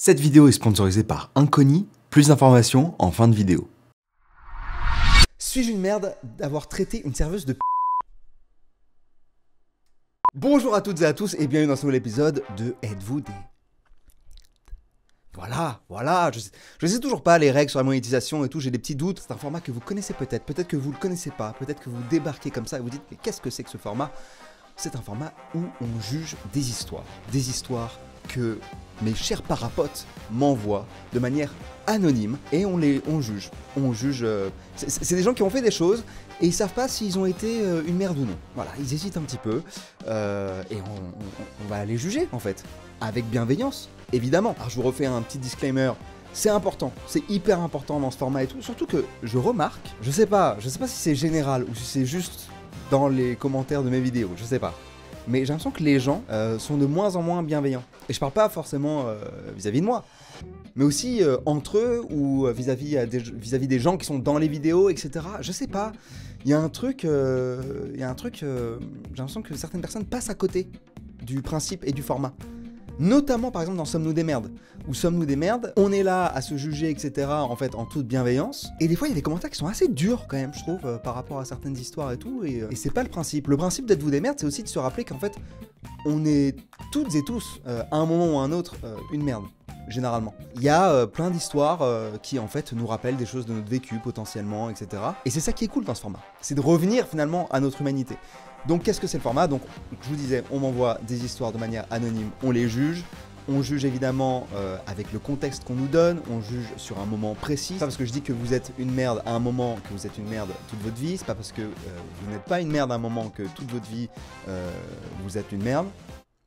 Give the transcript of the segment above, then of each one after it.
Cette vidéo est sponsorisée par Inconi, plus d'informations en fin de vidéo. Suis-je une merde d'avoir traité une serveuse de p***? Bonjour à toutes et à tous et bienvenue dans ce nouvel épisode de Êtes-vous des... Voilà, je sais toujours pas les règles sur la monétisation et tout, j'ai des petits doutes. C'est un format que vous connaissez peut-être que vous le connaissez pas, peut-être que vous débarquez comme ça et vous dites mais qu'est-ce que c'est que ce format? C'est un format où on juge des histoires que mes chers parapotes m'envoient de manière anonyme et on juge. C'est des gens qui ont fait des choses et ils savent pas s'ils ont été une merde ou non. Voilà, ils hésitent un petit peu et on va les juger en fait, avec bienveillance, évidemment. Alors je vous refais un petit disclaimer. C'est important, c'est hyper important dans ce format et tout, surtout que je remarque, je sais pas si c'est général ou si c'est juste dans les commentaires de mes vidéos, je sais pas. Mais j'ai l'impression que les gens sont de moins en moins bienveillants. Et je parle pas forcément vis-à-vis de moi, mais aussi entre eux ou vis-à-vis des gens qui sont dans les vidéos, etc. Je sais pas, il y a un truc, j'ai l'impression que certaines personnes passent à côté du principe et du format. Notamment par exemple dans Sommes-nous des merdes, où Sommes-nous des merdes, on est là à se juger, etc. en fait en toute bienveillance. Et des fois il y a des commentaires qui sont assez durs quand même, je trouve, par rapport à certaines histoires et tout. Et c'est pas le principe. Le principe d'Êtes-vous des merdes, c'est aussi de se rappeler qu'en fait, on est toutes et tous, à un moment ou à un autre, une merde. Généralement. Il y a plein d'histoires qui en fait nous rappellent des choses de notre vécu potentiellement, etc. Et c'est ça qui est cool dans ce format. C'est de revenir finalement à notre humanité. Donc qu'est-ce que c'est le format? Donc je vous disais, on m'envoie des histoires de manière anonyme, on les juge. On juge évidemment avec le contexte qu'on nous donne, on juge sur un moment précis. C'est pas parce que je dis que vous êtes une merde à un moment que vous êtes une merde toute votre vie. C'est pas parce que vous n'êtes pas une merde à un moment que toute votre vie vous êtes une merde.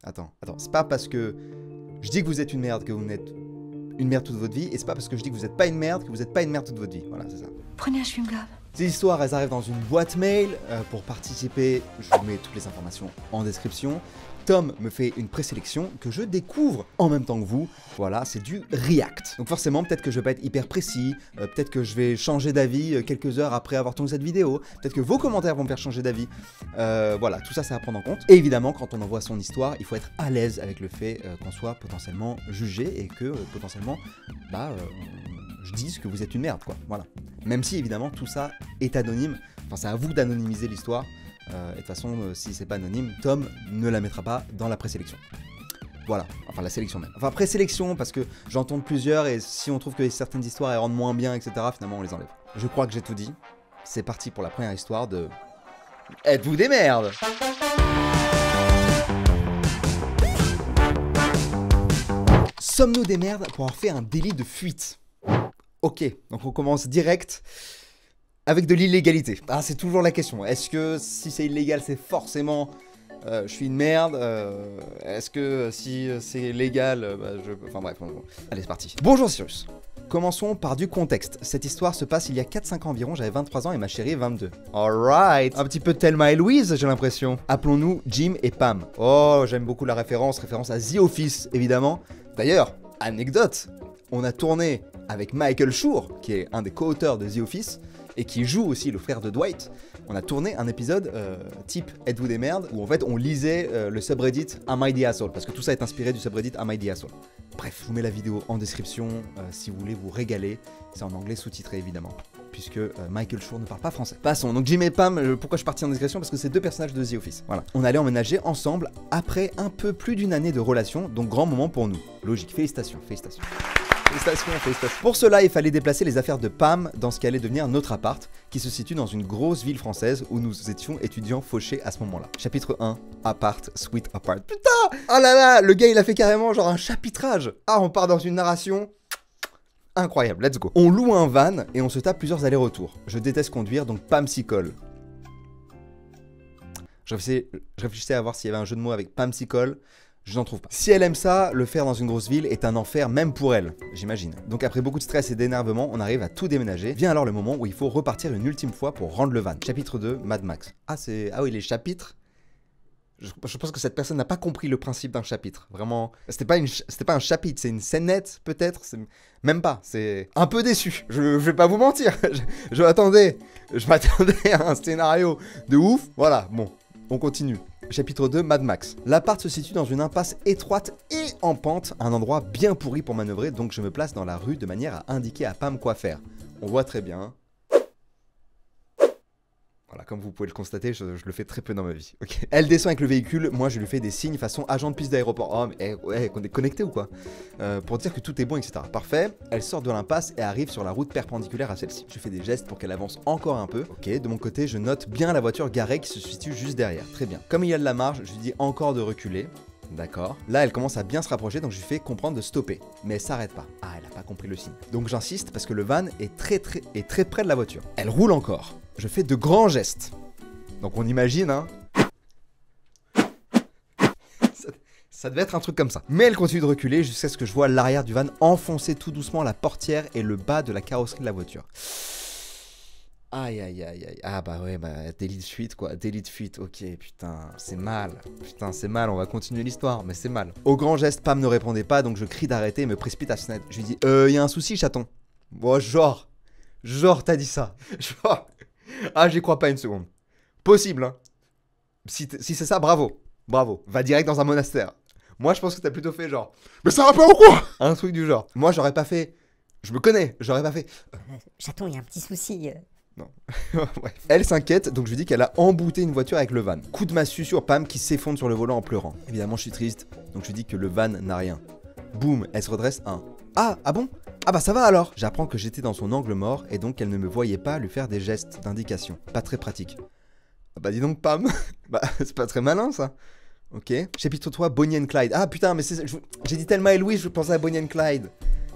Attends, c'est pas parce que je dis que vous êtes une merde que vous n'êtes une merde toute votre vie. Et c'est pas parce que je dis que vous n'êtes pas une merde que vous n'êtes pas une merde toute votre vie. Voilà, c'est ça. Prenez un chewing-gum. Ces histoires, elles arrivent dans une boîte mail. Pour participer, je vous mets toutes les informations en description. Tom me fait une présélection que je découvre en même temps que vous. Voilà, c'est du React. Donc forcément, peut-être que je vais pas être hyper précis, peut-être que je vais changer d'avis quelques heures après avoir tourné cette vidéo, peut-être que vos commentaires vont me faire changer d'avis. Voilà, tout ça, c'est à prendre en compte. Et évidemment, quand on envoie son histoire, il faut être à l'aise avec le fait qu'on soit potentiellement jugé et que potentiellement, je dise que vous êtes une merde, quoi. Voilà. Même si évidemment, tout ça est anonyme. Enfin, c'est à vous d'anonymiser l'histoire. Et de toute façon, si c'est pas anonyme, Tom ne la mettra pas dans la présélection. Voilà, enfin la sélection même. Enfin présélection parce que j'entends plusieurs et si on trouve que certaines histoires elles rendent moins bien, etc., finalement on les enlève. Je crois que j'ai tout dit. C'est parti pour la première histoire de... Êtes-vous des merdes? Sommes-nous des merdes pour avoir fait un délit de fuite? Ok, donc on commence direct avec de l'illégalité. Ah, c'est toujours la question. Est-ce que si c'est illégal, c'est forcément je suis une merde? Est-ce que si c'est légal, enfin bref, allez, c'est parti. Bonjour Cyrus. Commençons par du contexte. Cette histoire se passe il y a 4-5 ans environ, j'avais 23 ans et ma chérie 22. Alright. Un petit peu Thelma et Louise, j'ai l'impression. Appelons-nous Jim et Pam. Oh, j'aime beaucoup la référence à The Office, évidemment. D'ailleurs, anecdote, on a tourné avec Michael Schur, qui est un des co-auteurs de The Office, et qui joue aussi le frère de Dwight. On a tourné un épisode type Êtes-vous des merdes, où en fait on lisait le subreddit Am I the Asshole, parce que tout ça est inspiré du subreddit Am I the Asshole. Bref, je vous mets la vidéo en description si vous voulez vous régaler. C'est en anglais sous-titré évidemment, puisque Michael Schur ne parle pas français. Passons, donc Jim et Pam, pourquoi je suis parti en digression? Parce que c'est deux personnages de The Office. Voilà. On allait emménager ensemble après un peu plus d'une année de relation, donc grand moment pour nous. Logique, félicitations. Félicitations. Pour cela, il fallait déplacer les affaires de Pam dans ce qui allait devenir notre appart, qui se situe dans une grosse ville française où nous étions étudiants fauchés à ce moment-là. Chapitre 1, Apart, Sweet Apart. Putain! Oh là là, le gars il a fait carrément genre un chapitrage. Ah, on part dans une narration incroyable, let's go. On loue un van et on se tape plusieurs allers-retours. Je déteste conduire, donc Pam s'y colle. Je réfléchissais à voir s'il y avait un jeu de mots avec Pam s'y colle. Je n'en trouve pas. Si elle aime ça, le faire dans une grosse ville est un enfer même pour elle, j'imagine. Donc après beaucoup de stress et d'énervement, on arrive à tout déménager. Vient alors le moment où il faut repartir une ultime fois pour rendre le van. Chapitre 2, Mad Max. Ah oui, les chapitres. Je pense que cette personne n'a pas compris le principe d'un chapitre. Vraiment, c'était pas un chapitre, c'est une scénette peut-être. Même pas, c'est un peu déçu. Je vais pas vous mentir. Je m'attendais à un scénario de ouf. Voilà, bon. On continue. Chapitre 2, Mad Max. L'appart se situe dans une impasse étroite et en pente, un endroit bien pourri pour manœuvrer, donc je me place dans la rue de manière à indiquer à Pam quoi faire. On voit très bien. Voilà, comme vous pouvez le constater, je le fais très peu dans ma vie. Okay. Elle descend avec le véhicule, moi je lui fais des signes façon agent de piste d'aéroport. Oh mais ouais, qu'on est connecté ou quoi pour dire que tout est bon, etc. Parfait. Elle sort de l'impasse et arrive sur la route perpendiculaire à celle-ci. Je fais des gestes pour qu'elle avance encore un peu. Ok, de mon côté, je note bien la voiture garée qui se situe juste derrière. Très bien. Comme il y a de la marge, je lui dis encore de reculer. D'accord. Là, elle commence à bien se rapprocher, donc je lui fais comprendre de stopper. Mais elle s'arrête pas. Ah, elle a pas compris le signe. Donc j'insiste parce que le van est très près de la voiture. Elle roule encore. Je fais de grands gestes. Donc on imagine, hein. Ça devait être un truc comme ça. Mais elle continue de reculer jusqu'à ce que je vois l'arrière du van enfoncer tout doucement la portière et le bas de la carrosserie de la voiture. Aïe aïe aïe aïe. Ah bah ouais, bah délit de fuite quoi, délit de fuite, ok, putain, c'est mal. Putain, c'est mal, on va continuer l'histoire, mais c'est mal. Au grand geste, Pam ne répondait pas, donc je crie d'arrêter et me précipite à la fenêtre. Je lui dis, y a un souci, chaton. Bon, genre, t'as dit ça. Genre, ah, j'y crois pas une seconde. Possible, hein. Si c'est ça, bravo, bravo. Va direct dans un monastère. Moi, je pense que t'as plutôt fait genre, mais ça va pas ou quoi? Un truc du genre. Moi, j'aurais pas fait, je me connais, j'aurais pas fait. Chaton, il y a un petit souci. Non. Ouais. Elle s'inquiète, donc je lui dis qu'elle a embouté une voiture avec le van. Coup de massue sur Pam qui s'effondre sur le volant en pleurant. Évidemment, je suis triste, donc je lui dis que le van n'a rien. Boum, elle se redresse. Ah bon? Ah bah ça va alors. J'apprends que j'étais dans son angle mort et donc qu'elle ne me voyait pas lui faire des gestes d'indication. Pas très pratique. Bah dis donc Pam. Bah c'est pas très malin ça. Ok. Chapitre 3, Bonnie and Clyde. Ah putain, mais j'ai dit Thelma et Louise, je pensais à Bonnie and Clyde.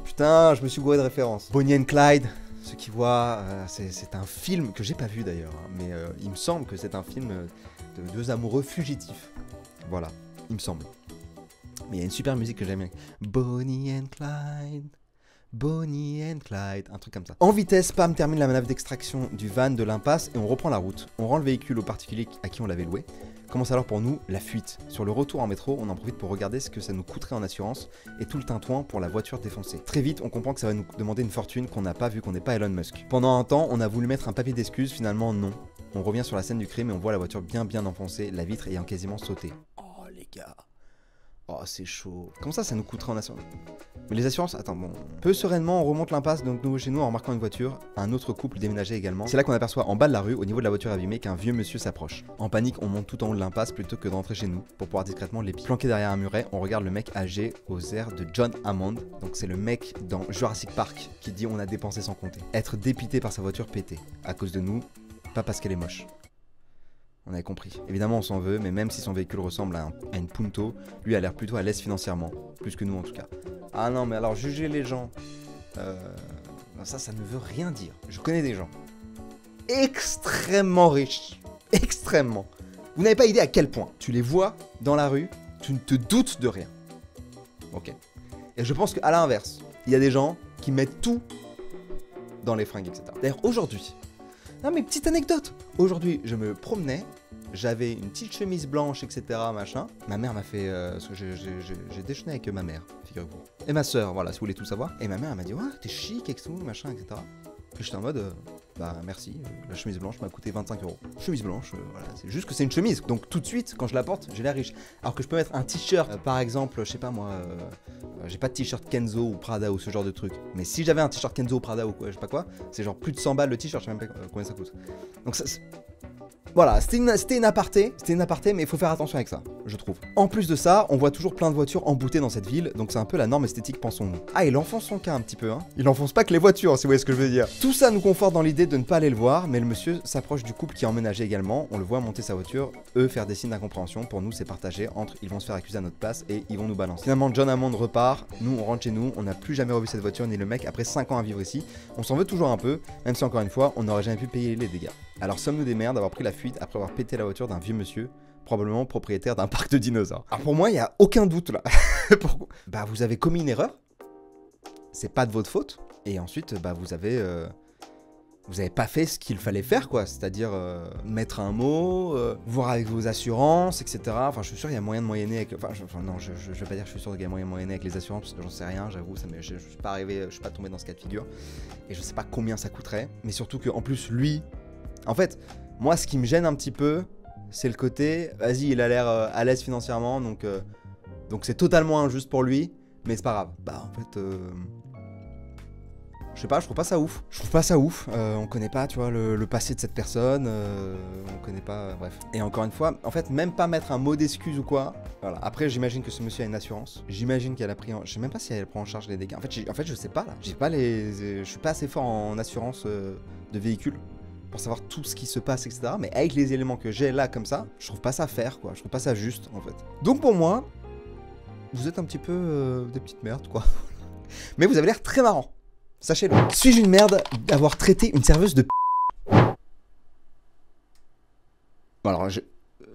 Putain, je me suis gouré de référence. Bonnie and Clyde. Ceux qui voient, c'est un film que j'ai pas vu d'ailleurs, hein, mais il me semble que c'est un film de deux amoureux fugitifs. Voilà, il me semble. Mais il y a une super musique que j'aime bien. Bonnie and Clyde, Bonnie and Clyde, un truc comme ça. En vitesse, Pam termine la manœuvre d'extraction du van de l'impasse et on reprend la route. On rend le véhicule au particulier à qui on l'avait loué. Commence alors pour nous la fuite. Sur le retour en métro, on en profite pour regarder ce que ça nous coûterait en assurance et tout le tintouin pour la voiture défoncée. Très vite, on comprend que ça va nous demander une fortune qu'on n'a pas vu qu'on n'est pas Elon Musk. Pendant un temps, on a voulu mettre un papier d'excuse, finalement non. On revient sur la scène du crime et on voit la voiture bien enfoncée, la vitre ayant quasiment sauté. Oh les gars. Oh c'est chaud. Comment ça nous coûterait en assurance? Mais les assurances, attends, bon. Peu sereinement, on remonte l'impasse de nouveau chez nous en remarquant une voiture. Un autre couple déménageait également. C'est là qu'on aperçoit en bas de la rue, au niveau de la voiture abîmée, qu'un vieux monsieur s'approche. En panique, on monte tout en haut de l'impasse plutôt que de rentrer chez nous pour pouvoir discrètement l'épier. Planqué derrière un muret, on regarde le mec âgé aux airs de John Hammond. Donc c'est le mec dans Jurassic Park qui dit on a dépensé sans compter. Être dépité par sa voiture pétée. À cause de nous, pas parce qu'elle est moche. On avait compris. Évidemment, on s'en veut, mais même si son véhicule ressemble à une Punto, lui a l'air plutôt à l'aise financièrement. Plus que nous en tout cas. Ah non, mais alors juger les gens, ça ne veut rien dire. Je connais des gens extrêmement riches. Extrêmement. Vous n'avez pas idée à quel point. Tu les vois dans la rue, tu ne te doutes de rien. Ok. Et je pense qu'à l'inverse, il y a des gens qui mettent tout dans les fringues, etc. D'ailleurs, aujourd'hui... Non mais petite anecdote. Aujourd'hui, je me promenais, j'avais une petite chemise blanche, etc. machin. Ma mère m'a fait... parce que j'ai déjeuné avec ma mère, figurez-vous. Et ma soeur, voilà, si vous voulez tout savoir. Et ma mère, elle m'a dit, ouais, t'es chic, et tout, machin, etc. Et j'étais en mode, bah merci, la chemise blanche m'a coûté 25 €. Chemise blanche, voilà, c'est juste que c'est une chemise. Donc tout de suite, quand je la porte, j'ai l'air riche. Alors que je peux mettre un t-shirt, par exemple, je sais pas moi... j'ai pas de t-shirt Kenzo ou Prada ou ce genre de truc. Mais si j'avais un t-shirt Kenzo ou Prada ou quoi, je sais pas quoi, c'est genre plus de 100 balles le t-shirt, je sais même pas combien ça coûte. Donc ça... Voilà, c'était une aparté, mais il faut faire attention avec ça, je trouve. En plus de ça, on voit toujours plein de voitures emboutées dans cette ville, donc c'est un peu la norme esthétique, pensons-nous. Ah, il enfonce son cas un petit peu, hein. Il enfonce pas que les voitures, si vous voyez ce que je veux dire. Tout ça nous conforte dans l'idée de ne pas aller le voir, mais le monsieur s'approche du couple qui a emménagé également, on le voit monter sa voiture, eux faire des signes d'incompréhension, pour nous c'est partagé entre ils vont se faire accuser à notre place et ils vont nous balancer. Finalement, John Hammond repart, nous on rentre chez nous, on n'a plus jamais revu cette voiture ni le mec après 5 ans à vivre ici. On s'en veut toujours un peu, même si encore une fois, on n'aurait jamais pu payer les dégâts. Alors sommes-nous des merdes d'avoir pris la fuite après avoir pété la voiture d'un vieux monsieur, probablement propriétaire d'un parc de dinosaures. Alors pour moi, il n'y a aucun doute là. Pourquoi? Bah vous avez commis une erreur, c'est pas de votre faute, et ensuite bah vous avez pas fait ce qu'il fallait faire quoi, c'est-à-dire mettre un mot, voir avec vos assurances, etc. Enfin je suis sûr qu'il y a moyen de moyenner avec... Enfin non, je vais pas dire que je suis sûr qu'il y a moyen de moyenner avec les assurances, parce que j'en sais rien, j'avoue, je suis pas arrivé, je suis pas tombé dans ce cas de figure, et je sais pas combien ça coûterait, mais surtout qu'en plus lui... En fait, moi, ce qui me gêne un petit peu, c'est le côté, vas-y, il a l'air à l'aise financièrement, donc c'est totalement injuste pour lui, mais c'est pas grave. Bah en fait, je sais pas, je trouve pas ça ouf. Je trouve pas ça ouf. On connaît pas, tu vois, le passé de cette personne. On connaît pas, bref. Et encore une fois, en fait, même pas mettre un mot d'excuse ou quoi. Voilà. Après, j'imagine que ce monsieur a une assurance. J'imagine qu'elle a pris je sais même pas si elle prend en charge les dégâts. En fait, je sais pas là. J'ai pas je suis pas assez fort en assurance de véhicule pour savoir tout ce qui se passe, etc. Mais avec les éléments que j'ai là, comme ça, je trouve pas ça fair, quoi. Je trouve pas ça juste, en fait. Donc pour moi, vous êtes un petit peu des petites merdes, quoi. Mais vous avez l'air très marrant. Sachez-le. Suis-je une merde d'avoir traité une serveuse de p... Alors,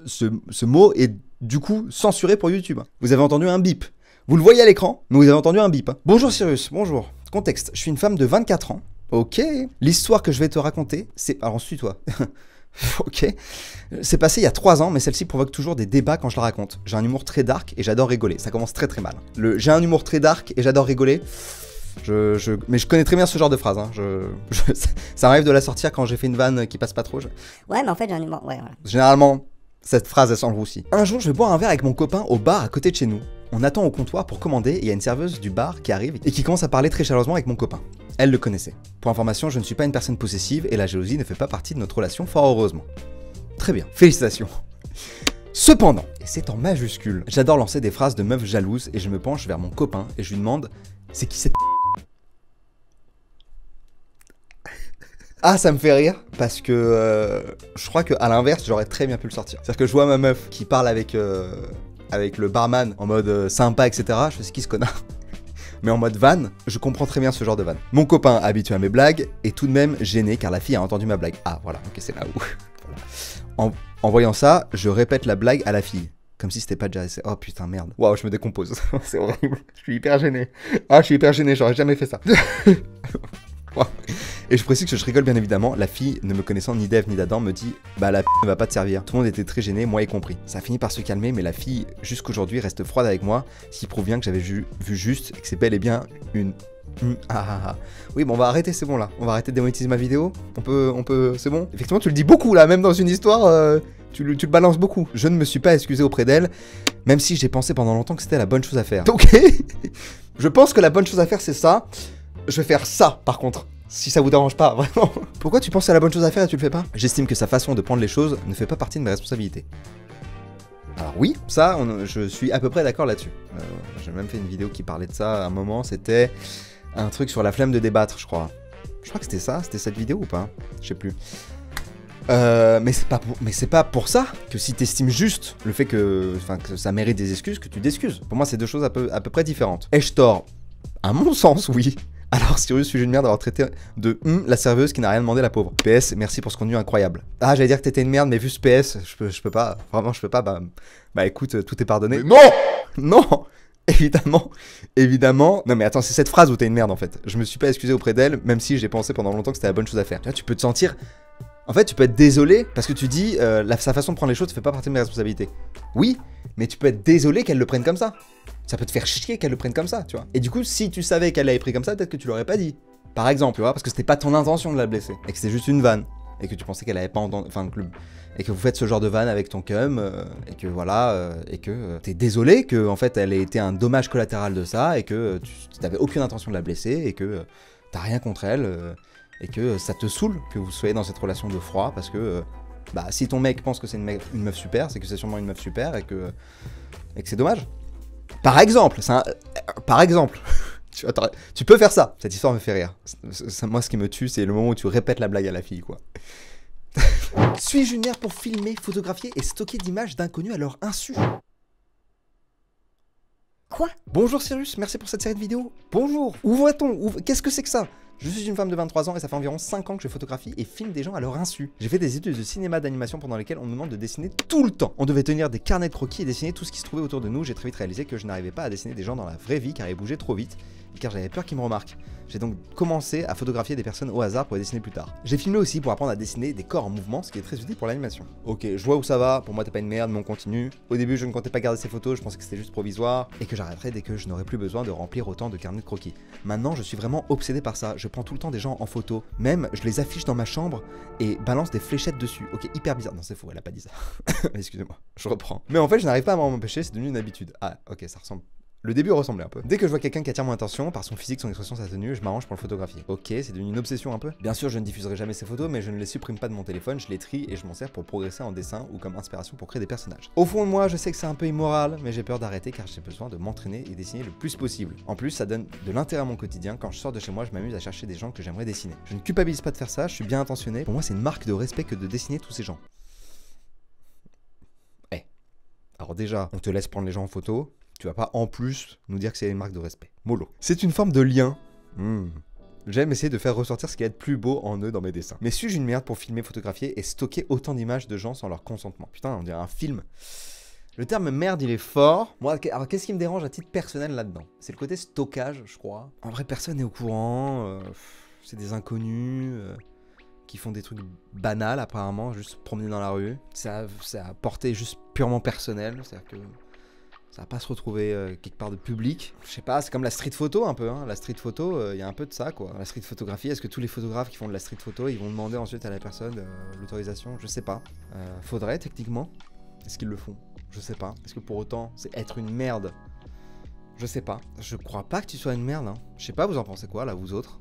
ce mot est du coup censuré pour YouTube. Vous avez entendu un bip. Vous le voyez à l'écran, mais vous avez entendu un bip. Bonjour Cyrus, bonjour. Contexte, je suis une femme de 24 ans. Ok. L'histoire que je vais te raconter, c'est... Alors, suis-toi. Ok. C'est passé il y a 3 ans, mais celle-ci provoque toujours des débats quand je la raconte. J'ai un humour très dark et j'adore rigoler. Ça commence très très mal. J'ai un humour très dark et j'adore rigoler. Mais je connais très bien ce genre de phrase. Hein. Ça m'arrive de la sortir quand j'ai fait une vanne qui passe pas trop. Ouais, mais en fait, j'ai un humour. Ouais, voilà. Généralement, cette phrase, elle sent le roussi. Un jour, je vais boire un verre avec mon copain au bar à côté de chez nous. On attend au comptoir pour commander et il y a une serveuse du bar qui arrive et qui commence à parler très chaleureusement avec mon copain. Elle le connaissait. Pour information, je ne suis pas une personne possessive et la jalousie ne fait pas partie de notre relation, fort heureusement. Très bien, félicitations. Cependant, et c'est en majuscule, j'adore lancer des phrases de meuf jalouse et je me penche vers mon copain et je lui demande « C'est qui cette Ah, ça me fait rire, parce que je crois qu'à l'inverse, j'aurais très bien pu le sortir. C'est-à-dire que je vois ma meuf qui parle avec le barman en mode sympa, etc. Je fais, c'est qui ce connard? Mais en mode van, je comprends très bien ce genre de van. Mon copain, habitué à mes blagues, est tout de même gêné car la fille a entendu ma blague. Ah, voilà, ok, c'est là où... En voyant ça, je répète la blague à la fille. Comme si c'était pas déjà assez... Oh putain, merde. Waouh, je me décompose. C'est horrible. Je suis hyper gêné. Ah, je suis hyper gêné, j'aurais jamais fait ça. Wow. Et je précise que je rigole bien évidemment, la fille, ne me connaissant ni d'Ève ni d'Adam, me dit « Bah la p*** ne va pas te servir ». Tout le monde était très gêné, moi y compris. Ça a fini par se calmer, mais la fille, jusqu'aujourd'hui, reste froide avec moi, ce qui prouve bien que j'avais vu juste et que c'est bel et bien une... Oui, bon, on va arrêter, c'est bon là. On va arrêter de démonétiser ma vidéo. On peut, c'est bon. Effectivement, tu le dis beaucoup là, même dans une histoire, tu le balances beaucoup. Je ne me suis pas excusé auprès d'elle, même si j'ai pensé pendant longtemps que c'était la bonne chose à faire. Ok. Je pense que la bonne chose à faire, c'est ça. Je vais faire ça, par contre. Si ça vous dérange pas, vraiment. Pourquoi tu penses à la bonne chose à faire et tu le fais pas? J'estime que sa façon de prendre les choses ne fait pas partie de mes responsabilités. Alors oui, ça, je suis à peu près d'accord là-dessus. J'ai même fait une vidéo qui parlait de ça à un moment, c'était un truc sur la flemme de débattre, je crois. Je crois que c'était ça, c'était cette vidéo ou pas? Je sais plus. Mais c'est pas pour ça que si t'estimes juste le fait que ça mérite des excuses, que tu t'excuses. Pour moi, c'est deux choses à peu près différentes. Ai-je tort? À mon sens, oui. Alors Cyrus, suis-je une merde d'avoir traité de la serveuse qui n'a rien demandé, la pauvre. PS, merci pour ce contenu incroyable. Ah, j'allais dire que t'étais une merde, mais vu ce PS, je peux pas, vraiment je peux pas, bah écoute, tout est pardonné. Mais non. Non. Évidemment. Non mais attends, c'est cette phrase où t'es une merde en fait. Je me suis pas excusé auprès d'elle, même si j'ai pensé pendant longtemps que c'était la bonne chose à faire. Tu peux te sentir... En fait, tu peux être désolé parce que tu dis sa façon de prendre les choses ne fait pas partie de mes responsabilités. Oui, mais tu peux être désolé qu'elle le prenne comme ça. Ça peut te faire chier qu'elle le prenne comme ça, tu vois. Et du coup, si tu savais qu'elle l'avait pris comme ça, peut-être que tu l'aurais pas dit. Par exemple, tu vois, parce que c'était pas ton intention de la blesser. Et que c'était juste une vanne. Et que tu pensais qu'elle avait pas entendu... Enfin, et que vous faites ce genre de vanne avec ton cum. Et que voilà... et que t'es désolé que, en fait, elle ait été un dommage collatéral de ça. Et que tu n'avais aucune intention de la blesser. Et que t'as rien contre elle. Et que ça te saoule que vous soyez dans cette relation de froid. Parce que... bah, si ton mec pense que c'est une meuf super, c'est que c'est sûrement une meuf super. Et que c'est dommage. Par exemple, tu peux faire ça. Cette histoire me fait rire. Moi, ce qui me tue, c'est le moment où tu répètes la blague à la fille, quoi. Suis-je une merde pour filmer, photographier et stocker d'images d'inconnus à leur insu? Quoi? Bonjour Cyrus, merci pour cette série de vidéos. Bonjour, où va-t-on? Qu'est-ce que c'est que ça? Je suis une femme de 23 ans et ça fait environ 5 ans que je photographie et filme des gens à leur insu. J'ai fait des études de cinéma d'animation pendant lesquelles on nous demande de dessiner tout le temps. On devait tenir des carnets de croquis et dessiner tout ce qui se trouvait autour de nous. J'ai très vite réalisé que je n'arrivais pas à dessiner des gens dans la vraie vie car ils bougeaient trop vite car j'avais peur qu'ils me remarquent. J'ai donc commencé à photographier des personnes au hasard pour les dessiner plus tard. J'ai filmé aussi pour apprendre à dessiner des corps en mouvement, ce qui est très utile pour l'animation. Ok, je vois où ça va, pour moi t'es pas une merde, mais on continue. Au début je ne comptais pas garder ces photos, je pensais que c'était juste provisoire, et que j'arrêterais dès que je n'aurais plus besoin de remplir autant de carnets de croquis. Maintenant je suis vraiment obsédé par ça, je prends tout le temps des gens en photo, même je les affiche dans ma chambre et balance des fléchettes dessus. Ok, hyper bizarre, non c'est faux, elle a pas dit ça. Excusez-moi, je reprends. Mais en fait je n'arrive pas à m'en empêcher, c'est devenu une habitude. Ah ok, ça ressemble... Le début ressemblait un peu. Dès que je vois quelqu'un qui attire mon attention, par son physique, son expression, sa tenue, je m'arrange pour le photographier. Ok, c'est devenu une obsession un peu. Bien sûr, je ne diffuserai jamais ces photos, mais je ne les supprime pas de mon téléphone, je les trie et je m'en sers pour progresser en dessin ou comme inspiration pour créer des personnages. Au fond de moi, je sais que c'est un peu immoral, mais j'ai peur d'arrêter car j'ai besoin de m'entraîner et dessiner le plus possible. En plus, ça donne de l'intérêt à mon quotidien. Quand je sors de chez moi, je m'amuse à chercher des gens que j'aimerais dessiner. Je ne culpabilise pas de faire ça, je suis bien intentionné. Pour moi, c'est une marque de respect que de dessiner tous ces gens. Alors déjà, on te laisse prendre les gens en photo. Tu vas pas en plus nous dire que c'est une marque de respect. Mollo. C'est une forme de lien. J'aime essayer de faire ressortir ce qui est de plus beau en eux dans mes dessins. Mais suis-je une merde pour filmer, photographier et stocker autant d'images de gens sans leur consentement? Putain, on dirait un film. Le terme merde, il est fort. Moi, alors qu'est-ce qui me dérange à titre personnel là-dedans? C'est le côté stockage, je crois. En vrai, personne n'est au courant. C'est des inconnus qui font des trucs banals apparemment, juste promener dans la rue. Ça a porté juste purement personnel, c'est-à-dire que ça va pas se retrouver quelque part de public. Je sais pas, c'est comme la street photo un peu, hein. La street photo, y a un peu de ça quoi. La street photographie, est-ce que tous les photographes qui font de la street photo, ils vont demander ensuite à la personne l'autorisation? Je sais pas. Faudrait techniquement. Est-ce qu'ils le font? Je sais pas. Est-ce que pour autant, c'est être une merde? Je sais pas. Je crois pas que tu sois une merde, hein. Je sais pas, vous en pensez quoi là, vous autres?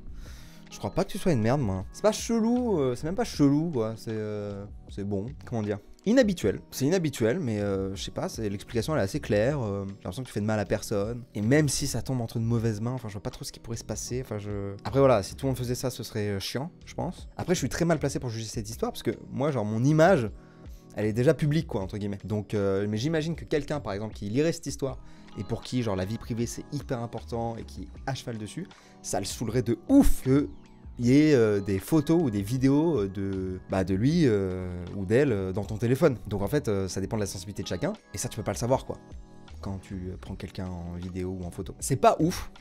Je crois pas que tu sois une merde, moi. C'est pas chelou, c'est même pas chelou, quoi. C'est bon, comment dire. Inhabituel. C'est inhabituel, mais je sais pas, l'explication elle est assez claire. J'ai l'impression que tu fais de mal à personne. Et même si ça tombe entre de mauvaises mains, enfin, je vois pas trop ce qui pourrait se passer. Enfin, Après, voilà, si tout le monde faisait ça, ce serait chiant, je pense. Après, je suis très mal placé pour juger cette histoire, parce que moi, genre, mon image, elle est déjà publique, quoi, entre guillemets. Donc, mais j'imagine que quelqu'un, par exemple, qui lirait cette histoire, et pour qui, genre, la vie privée, c'est hyper important, et qui est à cheval dessus, ça le saoulerait de ouf que y ait des photos ou des vidéos de lui ou d'elle dans ton téléphone. Donc en fait, ça dépend de la sensibilité de chacun, et ça tu peux pas le savoir quoi, quand tu prends quelqu'un en vidéo ou en photo. C'est pas ouf.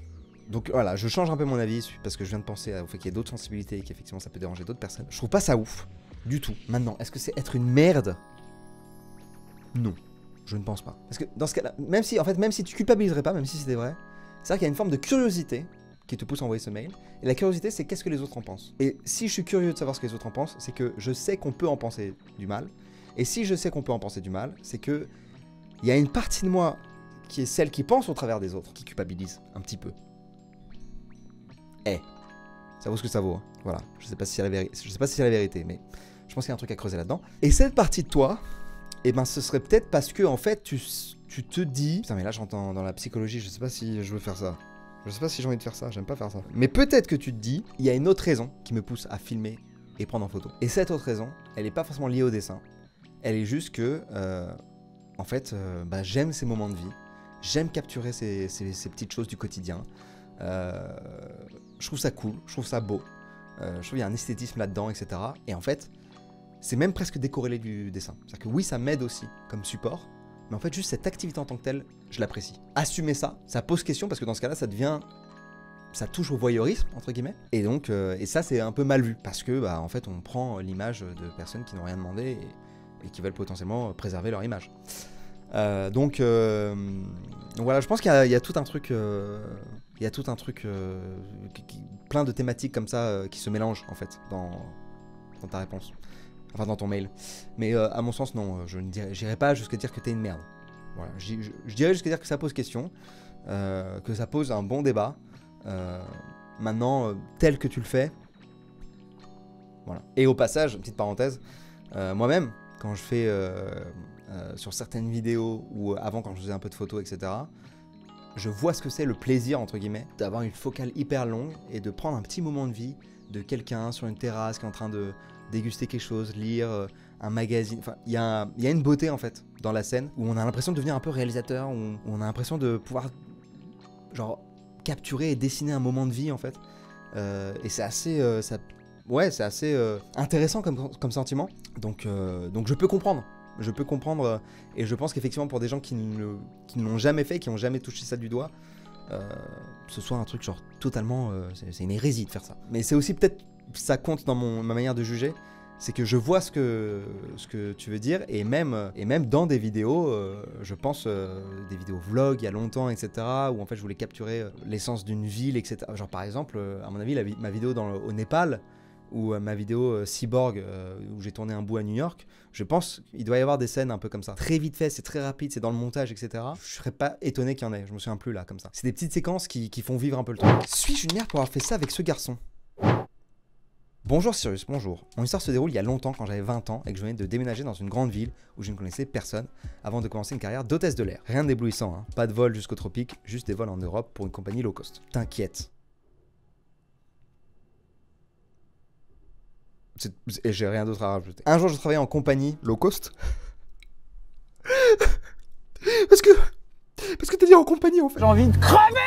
Donc voilà, je change un peu mon avis, parce que je viens de penser au fait qu'il y a d'autres sensibilités et qu'effectivement ça peut déranger d'autres personnes. Je trouve pas ça ouf, du tout. Maintenant, est-ce que c'est être une merde? Non, je ne pense pas. Parce que dans ce cas-là, même si tu culpabiliserais pas, même si c'était vrai, c'est vrai qu'il y a une forme de curiosité qui te pousse à envoyer ce mail. Et la curiosité, c'est qu'est-ce que les autres en pensent. Et si je suis curieux de savoir ce que les autres en pensent, c'est que je sais qu'on peut en penser du mal. Et si je sais qu'on peut en penser du mal, c'est que il y a une partie de moi qui est celle qui pense au travers des autres, qui culpabilise un petit peu. Ça vaut ce que ça vaut. Hein. Voilà. Je sais pas si c'est la vérité, mais je pense qu'il y a un truc à creuser là-dedans. Et cette partie de toi, eh ben, ce serait peut-être parce que en fait, tu te dis, putain, mais là, j'entends dans la psychologie, je sais pas si je veux faire ça. Je sais pas si j'ai envie de faire ça, j'aime pas faire ça. Mais peut-être que tu te dis, il y a une autre raison qui me pousse à filmer et prendre en photo. Et cette autre raison, elle est pas forcément liée au dessin. Elle est juste que, en fait, j'aime ces moments de vie. J'aime capturer ces petites choses du quotidien. Je trouve ça cool, je trouve ça beau. Je trouve qu'il y a un esthétisme là-dedans, etc. Et en fait, c'est même presque décorrélé du dessin. C'est-à-dire que oui, ça m'aide aussi comme support. Mais en fait, juste cette activité en tant que telle, je l'apprécie. Assumer ça pose question parce que dans ce cas-là, ça touche au voyeurisme, entre guillemets. Et donc, et ça, c'est un peu mal vu parce que, en fait, on prend l'image de personnes qui n'ont rien demandé et qui veulent potentiellement préserver leur image. Donc voilà, je pense qu'il y a tout un truc, plein de thématiques comme ça qui se mélangent en fait dans ta réponse. Enfin, dans ton mail. Mais à mon sens, non, je n'irai pas jusqu'à dire que t'es une merde. Voilà, je dirais jusqu'à dire que ça pose question, que ça pose un bon débat. Maintenant, tel que tu le fais, voilà. Et au passage, petite parenthèse, moi-même, quand je fais sur certaines vidéos ou avant quand je faisais un peu de photos, etc., je vois ce que c'est le plaisir, entre guillemets, d'avoir une focale hyper longue et de prendre un petit moment de vie de quelqu'un sur une terrasse qui est en train de déguster quelque chose, lire un magazine. Enfin, il y a une beauté en fait dans la scène où on a l'impression de devenir un peu réalisateur, où on a l'impression de pouvoir genre capturer et dessiner un moment de vie en fait. Et c'est assez, c'est assez intéressant comme sentiment. Donc je peux comprendre. Je peux comprendre et je pense qu'effectivement pour des gens qui ne l'ont jamais fait, qui n'ont jamais touché ça du doigt, ce soit un truc genre totalement... c'est une hérésie de faire ça. Mais c'est aussi peut-être, ça compte dans ma manière de juger, c'est que je vois ce que tu veux dire, et même dans des vidéos, je pense des vidéos vlog il y a longtemps, etc., où en fait je voulais capturer l'essence d'une ville, etc. Genre par exemple, à mon avis, ma vidéo au Népal, ou ma vidéo Cyborg, où j'ai tourné un bout à New York, je pense qu'il doit y avoir des scènes un peu comme ça. Très vite fait, c'est très rapide, c'est dans le montage, etc. Je serais pas étonné qu'il y en ait, je me souviens plus là, comme ça. C'est des petites séquences qui font vivre un peu le truc. Suis-je une merde pour avoir fait ça avec ce garçon? Bonjour Cyrus, bonjour. Mon histoire se déroule il y a longtemps, quand j'avais 20 ans et que je venais de déménager dans une grande ville où je ne connaissais personne avant de commencer une carrière d'hôtesse de l'air. Rien d'éblouissant, hein. Pas de vol jusqu'au tropique, juste des vols en Europe pour une compagnie low cost. T'inquiète. Et j'ai rien d'autre à rajouter. Un jour, je travaillais en compagnie low cost. Parce que t'as dit en compagnie en fait. J'ai envie de crever.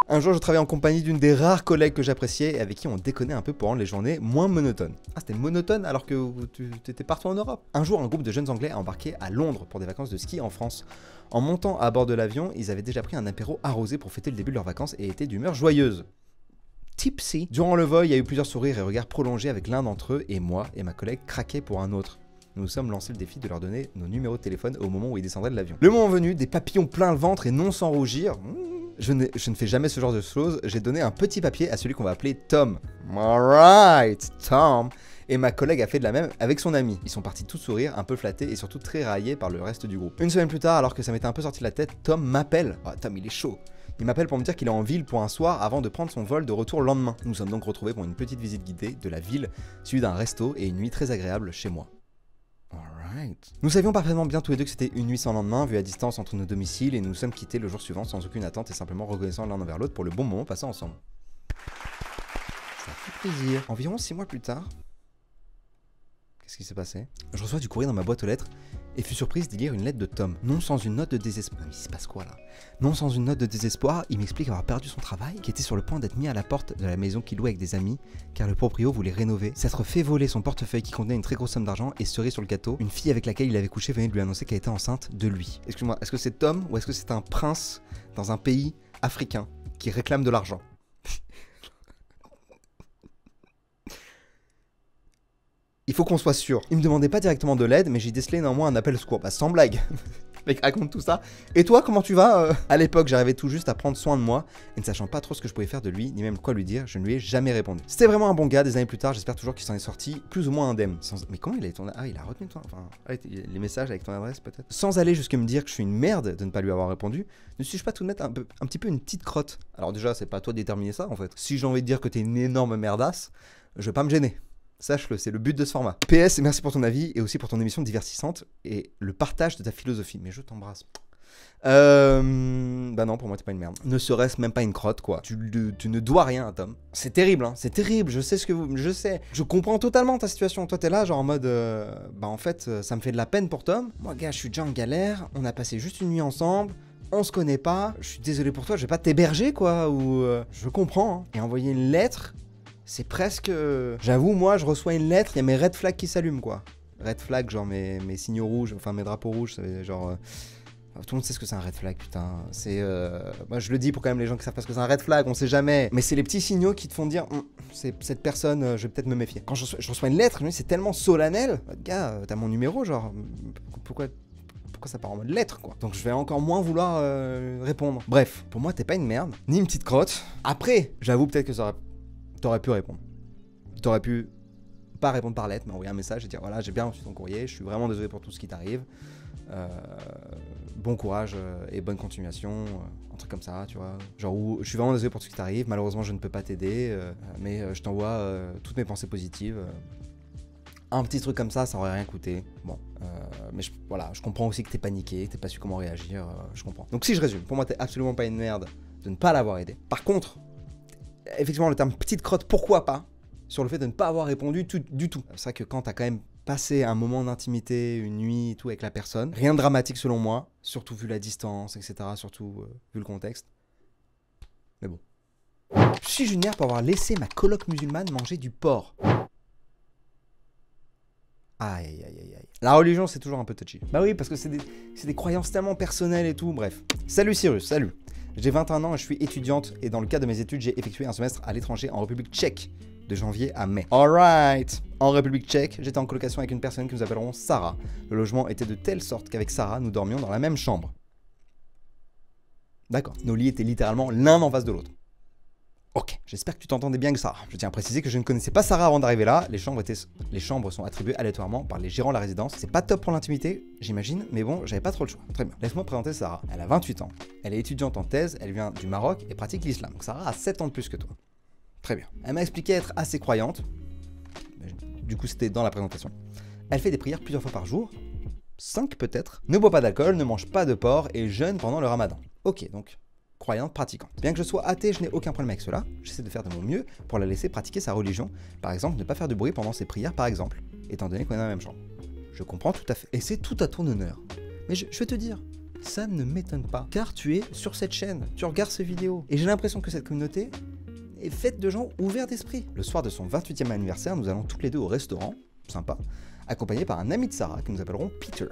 Un jour, je travaillais en compagnie d'une des rares collègues que j'appréciais et avec qui on déconnait un peu pour rendre les journées moins monotones. Ah, c'était monotone alors que tu étais partout en Europe. Un jour, un groupe de jeunes Anglais a embarqué à Londres pour des vacances de ski en France. En montant à bord de l'avion, ils avaient déjà pris un apéro arrosé pour fêter le début de leurs vacances et étaient d'humeur joyeuse. Tipsy. Durant le vol, il y a eu plusieurs sourires et regards prolongés avec l'un d'entre eux, et moi et ma collègue craquaient pour un autre. Nous nous sommes lancé le défi de leur donner nos numéros de téléphone au moment où ils descendraient de l'avion. Le moment venu, des papillons plein le ventre et non sans rougir. Je ne fais jamais ce genre de choses. J'ai donné un petit papier à celui qu'on va appeler Tom. Alright, Tom. Et ma collègue a fait de la même avec son ami. Ils sont partis tous sourire, un peu flattés et surtout très raillés par le reste du groupe. Une semaine plus tard, alors que ça m'était un peu sorti de la tête, Tom m'appelle. Ah, Tom, il est chaud. Il m'appelle pour me dire qu'il est en ville pour un soir avant de prendre son vol de retour le lendemain. Nous nous sommes donc retrouvés pour une petite visite guidée de la ville, suivie d'un resto et une nuit très agréable chez moi. Alright. Nous savions parfaitement bien tous les deux que c'était une nuit sans lendemain, vue à distance entre nos domiciles, et nous nous sommes quittés le jour suivant sans aucune attente et simplement reconnaissant l'un envers l'autre pour le bon moment passé ensemble. Ça fait plaisir. Environ 6 mois plus tard, qu'est-ce qui s'est passé? Je reçois du courrier dans ma boîte aux lettres et fus surprise d'y lire une lettre de Tom. Non sans une note de désespoir. Mais il se passe quoi là? Non sans une note de désespoir, il m'explique avoir perdu son travail, qui était sur le point d'être mis à la porte de la maison qu'il louait avec des amis, car le proprio voulait rénover, s'être fait voler son portefeuille qui contenait une très grosse somme d'argent, et cerise sur le gâteau, une fille avec laquelle il avait couché venait de lui annoncer qu'elle était enceinte de lui. Excuse-moi, est-ce que c'est Tom ou est-ce que c'est un prince dans un pays africain qui réclame de l'argent? Il faut qu'on soit sûr. Il me demandait pas directement de l'aide, mais j'ai décelé néanmoins un appel au secours. Bah sans blague. Le mec raconte tout ça. Et toi, comment tu vas? À l'époque, j'arrivais tout juste à prendre soin de moi, et ne sachant pas trop ce que je pouvais faire de lui, ni même quoi lui dire, je ne lui ai jamais répondu. C'était vraiment un bon gars, des années plus tard, j'espère toujours qu'il s'en est sorti plus ou moins indemne. Mais comment il a ton... Ah, il a retenu toi. Enfin, les messages avec ton adresse peut-être. Sans aller jusqu'à me dire que je suis une merde de ne pas lui avoir répondu, ne suis-je pas tout de mettre un petit peu une petite crotte? Alors déjà, c'est pas à toi de déterminer ça en fait. Si j'ai envie de dire que t'es une énorme merdasse, je vais pas me gêner. Sache-le, c'est le but de ce format. PS, merci pour ton avis et aussi pour ton émission divertissante et le partage de ta philosophie. Mais je t'embrasse. Bah non, pour moi, t'es pas une merde. Ne serait-ce même pas une crotte, quoi. Tu ne dois rien à Tom. C'est terrible, hein. C'est terrible. Je sais ce que vous... Je sais. Je comprends totalement ta situation. Toi, t'es là, genre en mode... bah en fait, ça me fait de la peine pour Tom. Moi, gars, je suis déjà en galère. On a passé juste une nuit ensemble. On se connaît pas. Je suis désolé pour toi. Je vais pas t'héberger, quoi. Ou... je comprends, hein. Et envoyer une lettre... C'est presque... J'avoue, moi, je reçois une lettre, il y a mes red flags qui s'allument, quoi. Red flags, genre mes signaux rouges, enfin mes drapeaux rouges, c'est genre... Tout le monde sait ce que c'est un red flag, putain. C'est... Moi, je le dis pour quand même les gens qui savent pas ce que c'est un red flag, on sait jamais. Mais c'est les petits signaux qui te font dire, c'est cette personne, je vais peut-être me méfier. Quand je reçois une lettre, c'est tellement solennel. Gars, t'as mon numéro, genre... Pourquoi ça part en mode lettre, quoi. Donc je vais encore moins vouloir répondre. Bref, pour moi, t'es pas une merde, ni une petite crotte. Après, j'avoue peut-être que ça aurait... T'aurais pu répondre. T'aurais pu pas répondre par lettre, mais envoyer un message et dire voilà, j'ai bien reçu ton courrier, je suis vraiment désolé pour tout ce qui t'arrive. Bon courage et bonne continuation, un truc comme ça, tu vois. Genre, je suis vraiment désolé pour tout ce qui t'arrive, malheureusement je ne peux pas t'aider, mais je t'envoie toutes mes pensées positives. Un petit truc comme ça aurait rien coûté. Bon, mais voilà, je comprends aussi que t'es paniqué, que t'es pas su comment réagir, je comprends. Donc si je résume, pour moi t'es absolument pas une merde de ne pas l'avoir aidé. Par contre, effectivement, le terme petite crotte, pourquoi pas, sur le fait de ne pas avoir répondu du tout. C'est vrai que quand t'as quand même passé un moment d'intimité, une nuit et tout avec la personne, rien de dramatique selon moi, surtout vu la distance, etc., surtout vu le contexte. Mais bon. Je suis Junior pour avoir laissé ma coloc musulmane manger du porc. Aïe, aïe, aïe, aïe. La religion, c'est toujours un peu touchy. Bah oui, parce que c'est des croyances tellement personnelles et tout, bref. Salut Cyrus, salut. J'ai 21 ans et je suis étudiante et dans le cadre de mes études, j'ai effectué un semestre à l'étranger en République tchèque de janvier à mai. Alright. En République tchèque, j'étais en colocation avec une personne que nous appellerons Sarah. Le logement était de telle sorte qu'avec Sarah, nous dormions dans la même chambre. D'accord. Nos lits étaient littéralement l'un en face de l'autre. Ok, j'espère que tu t'entendais bien que Sarah. Je tiens à préciser que je ne connaissais pas Sarah avant d'arriver là. Les chambres sont attribuées aléatoirement par les gérants de la résidence. C'est pas top pour l'intimité, j'imagine, mais bon, j'avais pas trop le choix. Très bien. Laisse-moi présenter Sarah. Elle a 28 ans. Elle est étudiante en thèse, elle vient du Maroc et pratique l'islam. Donc Sarah a 7 ans de plus que toi. Très bien. Elle m'a expliqué être assez croyante. Du coup, c'était dans la présentation. Elle fait des prières plusieurs fois par jour. 5 peut-être. Ne boit pas d'alcool, ne mange pas de porc et jeûne pendant le ramadan. Ok, donc croyante, pratiquante. Bien que je sois athée, je n'ai aucun problème avec cela. J'essaie de faire de mon mieux pour la laisser pratiquer sa religion. Par exemple, ne pas faire de bruit pendant ses prières, par exemple, étant donné qu'on est dans la même chambre. Je comprends tout à fait. Et c'est tout à ton honneur. Mais je vais te dire, ça ne m'étonne pas, car tu es sur cette chaîne, tu regardes ces vidéos. Et j'ai l'impression que cette communauté est faite de gens ouverts d'esprit. Le soir de son 28e anniversaire, nous allons toutes les deux au restaurant, sympa, accompagnés par un ami de Sarah que nous appellerons Peter.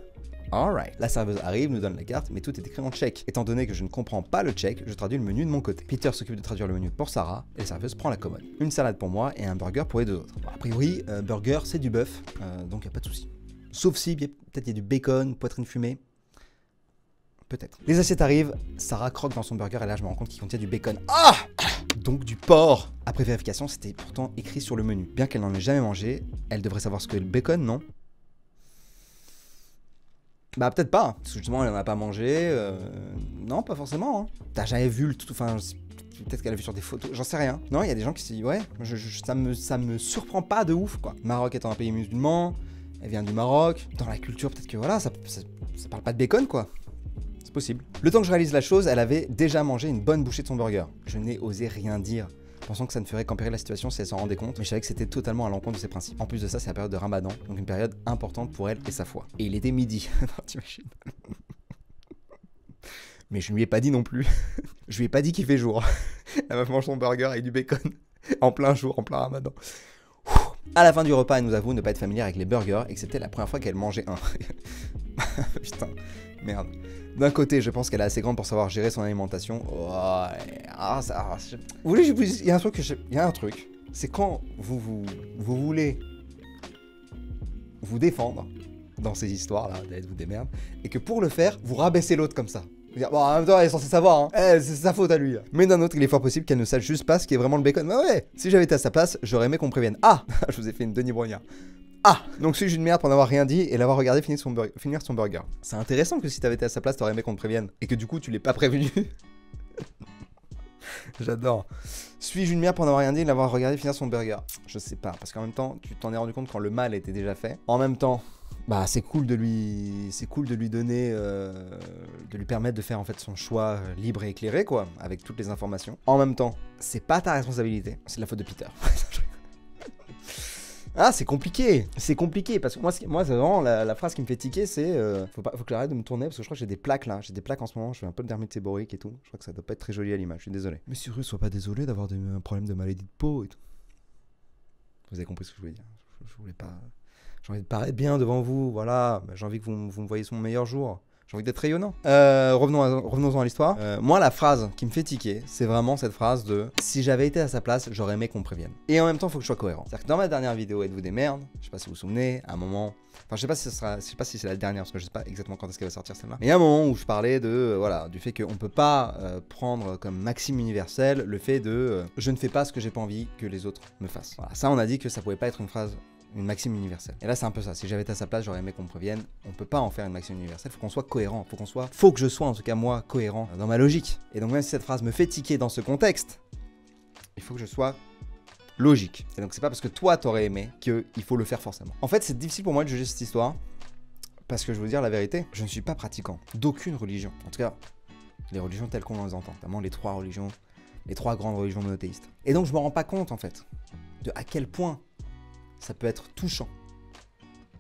Alright, la serveuse arrive, nous donne la carte, mais tout est écrit en tchèque. Étant donné que je ne comprends pas le tchèque, je traduis le menu de mon côté. Peter s'occupe de traduire le menu pour Sarah, et la serveuse prend la commode. Une salade pour moi et un burger pour les deux autres. Bon, a priori, burger c'est du bœuf, donc y a pas de souci. Sauf si, peut-être y a du bacon, poitrine fumée. Peut-être. Les assiettes arrivent, Sarah croque dans son burger et là je me rends compte qu'il contient du bacon. Ah! Donc du porc. Après vérification, c'était pourtant écrit sur le menu. Bien qu'elle n'en ait jamais mangé, elle devrait savoir ce que le bacon, non? Bah peut-être pas, parce que justement elle en a pas mangé, non pas forcément, hein. T'as jamais vu le tout, enfin peut-être qu'elle a vu sur des photos, j'en sais rien. Non, il y a des gens qui se disent ouais, ça me surprend pas de ouf quoi. Maroc étant un pays musulman, elle vient du Maroc, dans la culture peut-être que voilà, ça parle pas de bacon quoi. C'est possible. Le temps que je réalise la chose, elle avait déjà mangé une bonne bouchée de son burger. Je n'ai osé rien dire, pensant que ça ne ferait qu'empirer la situation si elle s'en rendait compte, mais je savais que c'était totalement à l'encontre de ses principes. En plus de ça, c'est la période de Ramadan, donc une période importante pour elle et sa foi. Et il était midi, t'imagines. Mais je ne lui ai pas dit non plus. Je lui ai pas dit qu'il fait jour. Elle m'a mangé son burger avec du bacon, en plein jour, en plein Ramadan. À la fin du repas, elle nous avoue ne pas être familière avec les burgers et que c'était la première fois qu'elle mangeait un. Putain, merde. D'un côté, je pense qu'elle est assez grande pour savoir gérer son alimentation. Ouais. Vous voulez, il y a un truc, c'est quand vous voulez vous défendre dans ces histoires-là, vous démerde, et que pour le faire, vous rabaissez l'autre comme ça. Bon, en même temps, elle est censée savoir, hein. C'est sa faute à lui. Là. Mais d'un autre, il est fort possible qu'elle ne sache juste pas ce qui est vraiment le bacon. Bah ouais, si j'avais été à sa place, j'aurais aimé qu'on me prévienne. Ah, je vous ai fait une Denis Brognard. Ah, donc suis-je une merde pour n'avoir rien dit et l'avoir regardé finir son burger. C'est intéressant que si t'avais été à sa place, t'aurais aimé qu'on te prévienne. Et que du coup, tu l'aies pas prévenu. J'adore. Suis-je une merde pour n'avoir rien dit et l'avoir regardé finir son burger? Je sais pas, parce qu'en même temps, tu t'en es rendu compte quand le mal était déjà fait. En même temps, bah c'est cool de lui donner, de lui permettre de faire en fait son choix libre et éclairé quoi, avec toutes les informations. En même temps, c'est pas ta responsabilité, c'est de la faute de Peter. Ah, c'est compliqué, parce que moi c'est vraiment la phrase qui me fait tiquer, c'est faut que j'arrête de me tourner parce que je crois que j'ai des plaques là, en ce moment, je fais un peu de dermite séborique et tout, je crois que ça doit pas être très joli à l'image, je suis désolé. Monsieur Russe, sois pas désolé d'avoir un problème de maladie de peau et tout. Vous avez compris ce que je voulais dire, je voulais pas... J'ai envie de paraître bien devant vous, voilà, j'ai envie que vous me voyez sur mon meilleur jour. J'ai envie d'être rayonnant. Revenons à l'histoire. Moi, la phrase qui me fait tiquer, c'est vraiment cette phrase de « Si j'avais été à sa place, j'aurais aimé qu'on me prévienne ». Et en même temps, il faut que je sois cohérent. C'est-à-dire que dans ma dernière vidéo, Êtes-vous des merdes, je sais pas si vous vous souvenez, à un moment... Enfin, je sais pas si c'est la dernière, parce que je sais pas exactement quand est-ce qu'elle va sortir celle-là. Mais il y a un moment où je parlais de, voilà, du fait qu'on peut pas prendre comme maxime universel le fait de je ne fais pas ce que j'ai pas envie que les autres me fassent ». Voilà, ça, on a dit que ça pouvait pas être une maxime universelle. Et là, c'est un peu ça. Si j'avais été à sa place, j'aurais aimé qu'on me prévienne. On peut pas en faire une maxime universelle. Faut qu'on soit cohérent. Faut que je sois, en tout cas, moi, cohérent dans ma logique. Et donc, même si cette phrase me fait tiquer dans ce contexte, il faut que je sois logique. Et donc, c'est pas parce que toi, t'aurais aimé qu'il faut le faire forcément. En fait, c'est difficile pour moi de juger cette histoire. Parce que je veux dire la vérité, je ne suis pas pratiquant d'aucune religion. En tout cas, les religions telles qu'on les entend. Notamment les trois grandes religions monothéistes. Et donc, je me rends pas compte, en fait, de à quel point ça peut être touchant